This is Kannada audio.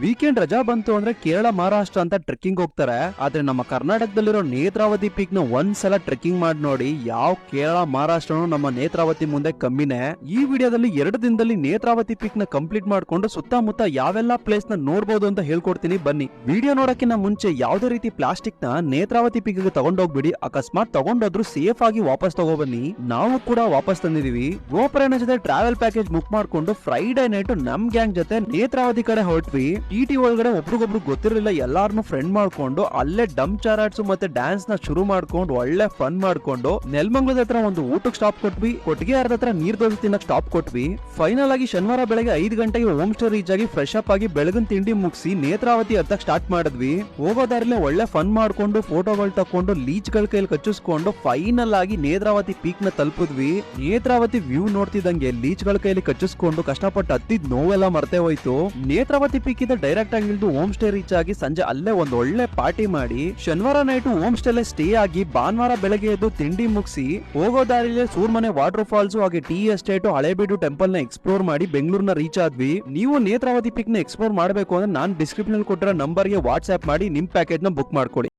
ವೀಕೆಂಡ್ ರಜಾ ಬಂತು ಅಂದ್ರೆ ಕೇರಳ ಮಹಾರಾಷ್ಟ್ರ ಅಂತ ಟ್ರೆಕ್ಕಿಂಗ್ ಹೋಗ್ತಾರೆ. ಆದ್ರೆ ನಮ್ಮ ಕರ್ನಾಟಕದಲ್ಲಿರೋ ನೇತ್ರಾವತಿ ಪೀಕ್ ನ ಒಂದ್ಸಲ ಟ್ರೆಕ್ಕಿಂಗ್ ಮಾಡಿ ನೋಡಿ. ಯಾವ ಕೇರಳ ಮಹಾರಾಷ್ಟ್ರನು ನಮ್ಮ ನೇತ್ರಾವತಿ ಮುಂದೆ ಕಮ್ಮಿನೇ. ಈ ವಿಡಿಯೋದಲ್ಲಿ 2 ದಿನದಲ್ಲಿ ನೇತ್ರಾವತಿ ಪೀಕ್ ನ ಕಂಪ್ಲೀಟ್ ಮಾಡ್ಕೊಂಡು ಸುತ್ತಮುತ್ತ ಯಾವೆಲ್ಲಾ ಪ್ಲೇಸ್ ನ ನೋಡಬಹುದು ಅಂತ ಹೇಳ್ಕೊಡ್ತೀನಿ ಬನ್ನಿ. ವಿಡಿಯೋ ನೋಡಕ್ಕಿಂತ ಮುಂಚೆ ಯಾವುದೇ ರೀತಿ ಪ್ಲಾಸ್ಟಿಕ್ ನ ನೇತ್ರಾವತಿ ಪೀಕ್ ಗೆ ತಗೊಂಡೋಗ್ಬಿಡಿ. ಅಕಸ್ಮಾತ್ ತಗೊಂಡೋದ್ರು ಸೇಫ್ ಆಗಿ ವಾಪಸ್ ತಗೋಬನ್ನಿ. ನಾವು ಕೂಡ ವಾಪಸ್ ತಂದಿದೀವಿ. ಗೋಪ್ರಯಾಣ ಜೊತೆ ಟ್ರಾವೆಲ್ ಪ್ಯಾಕೇಜ್ ಬುಕ್ ಮಾಡ್ಕೊಂಡು ಫ್ರೈಡೆ ನೈಟ್ ನಮ್ ಗ್ಯಾಂಗ್ ಜೊತೆ ನೇತ್ರಾವತಿ ಕಡೆ ಹೊರಟ್ವಿ. ಟಿಟಿ ಒಳಗಡೆ ಒಬ್ರಿಗೊಬ್ರು ಗೊತ್ತಿರಲಿಲ್ಲ, ಎಲ್ಲಾರನು ಫ್ರೆಂಡ್ ಮಾಡ್ಕೊಂಡು ಅಲ್ಲೇ ಡಮ್ ಚಾರಾಟ್ಸ್ ಮತ್ತೆ ಡ್ಯಾನ್ಸ್ ನ ಶುರು ಮಾಡ್ಕೊಂಡು ಒಳ್ಳೆ ಫನ್ ಮಾಡ್ಕೊಂಡು ನೆಲಮಂಗಲದ ಹತ್ರ ಒಂದು ಊಟಕ್ಕೆ ಸ್ಟಾಪ್ ಕೊಟ್ವಿ. ಕೊಟ್ಟಿಗೆ ಹತ್ರ ನೀರ್ ದೋಸೆ ತಿನ್ನಕ್ ಸ್ಟಾಪ್ ಕೊಟ್ವಿ. ಫೈನಲ್ ಆಗಿ ಶನಿವಾರ ಬೆಳಗ್ಗೆ 5 ಗಂಟೆಗೆ ಹೋಮ್ ಸ್ಟೇ ರೀಚ್ ಆಗಿ ಫ್ರೆಶ್ ಅಪ್ ಆಗಿ ಬೆಳಗಿನ ತಿಂಡಿ ಮುಗಿಸಿ ನೇತ್ರಾವತಿ ಹತ್ತಕ್ ಸ್ಟಾರ್ಟ್ ಮಾಡಿದ್ವಿ. ಹೋಗೋ ದಾರಿಲೇ ಒಳ್ಳೆ ಫನ್ ಮಾಡ್ಕೊಂಡು ಫೋಟೋಗಳು ತಕೊಂಡು ಲೀಚ್ ಗಳ ಕೈಲಿ ಕಚ್ಚಿಸ್ಕೊಂಡು ಫೈನಲ್ ಆಗಿ ನೇತ್ರಾವತಿ ಪೀಕ್ ನ ತಲುಪಿದ್ವಿ. ನೇತ್ರಾವತಿ ವ್ಯೂ ನೋಡ್ತಿದ್ದಂಗೆ ಲೀಚ್ ಗಳ ಕೈಲಿ ಕಚ್ಚಿಸ್ಕೊಂಡು ಕಷ್ಟಪಟ್ಟು ಹತ್ತಿದ್ ನೋವೆಲ್ಲ ಮರ್ತೆ ಹೋಯ್ತು. ನೇತ್ರಾವತಿ ಪೀಕ್ ಇಂದ ಡೈರೆಕ್ಟ್ ಆಗಿ ಇಳಿದು ಹೋಮ್ ಸ್ಟೇ ರೀಚ್ ಆಗಿ ಸಂಜೆ ಅಲ್ಲೇ ಒಂದು ಒಳ್ಳೆ ಪಾರ್ಟಿ ಮಾಡಿ ಶನಿವಾರ ನೈಟ್ ಹೋಮ್ ಸ್ಟೇ ಸ್ಟೇ ಆಗಿ ಭಾನುವಾರ ಬೆಳಗ್ಗೆ ಎದ್ದು ತಿಂಡಿ ಮುಗಿಸಿ ಹೋಗೋ ದಾರಿಲೇ ಸೂರ್ಮನೆ ವಾಟರ್ ಫಾಲ್ಸ್ ಹಾಗೆ ಟೀ ಎಸ್ಟೇಟ್ ಹಳೇಬೀಡು ಟೆಂಪಲ್ ನ ಎಕ್ಸ್ಪ್ಲೋರ್ ಮಾಡಿ ಬೆಂಗಳೂರಿನ ರೀಚ್ ಆದ್ವಿ. ನೀವು ನೇತ್ರಾವತಿ ಪೀಕ್ ನ ಎಕ್ಸ್ಪ್ಲೋರ್ ಮಾಡಬೇಕು ಅಂದ್ರೆ ನಾನು ಡಿಸ್ಕ್ರಿಪ್ಷನ್ ಕೊಟ್ಟಿರೋ ನಂಬರ್ ಗೆ ವಾಟ್ಸ್ಆಪ್ ಮಾಡಿ ನಿಮ್ ಪ್ಯಾಕೇಜ್ ನ ಬುಕ್ ಮಾಡ್ಕೊಳ್ಳಿ.